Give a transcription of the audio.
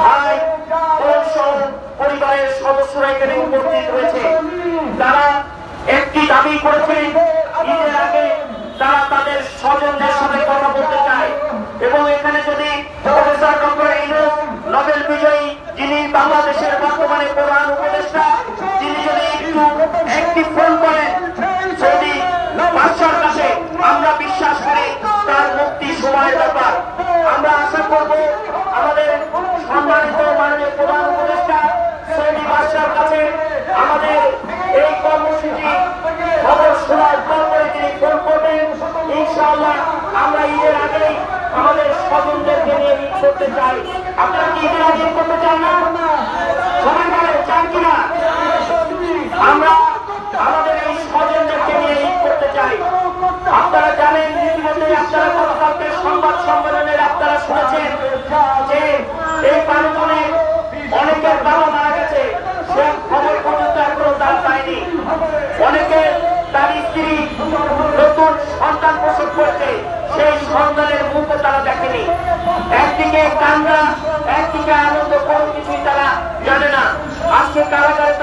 ভাই বোন সহ পরিবারের সদস্যরা এখানে উপস্থিত হয়েছে। তারা একটি দাবি করেছে, ঈদের আগে তারা তাদের স্বজনদের সাথে কথা বলতে চায় এবং এখানে যদি প্রফেসর ডক্টর ইউনূস নোবেল বিজয়ী, যিনি বাংলাদেশের বর্তমানে প্রধান উপদেষ্টা, তিনি যদি একটি ফোন করেন সৌদি বাদশার কাছে, আমরা বিশ্বাস করি তার মুক্তি সময়ের ব্যাপার। আমরা আশা করব আমাদের সম্মানিত মাননীয় প্রধান উপদেষ্টা সৌদি বাদশার কাছে আমাদের এই কর্মসূচি খবর শোনার পর করে তিনি ফোন করবেন। ইনশাআল্লাহ আমরা ঈদের আগেই আমাদের স্বজনদেরকে নিয়ে ঈদ করতে চাই। আপনারা কি ঈদের আগে ঈদ করতে চান না? সবাই বলেন চান কিনা? আমরা আমাদের এই স্বজনদেরকে নিয়ে ঈদ করতে চাই। আপনারা জানেন, ইতিমধ্যে আপনারা গতকালকে সংবাদ সম্মেলনের আপনারা শুনেছেন যে এই প্রান্তনে অনেকের বাবা মারা গেছে, সে খবর পর্যন্ত এখনো তার পায়নি। অনেকে তার স্ত্রী নতুন সন্তান প্রসব করেছে, সেই সন্তানের মুখও তারা দেখেনি। একদিকে কান্না, একদিকে আনন্দ, কোনো কিছুই তারা জানে না। আজকে কারাগারে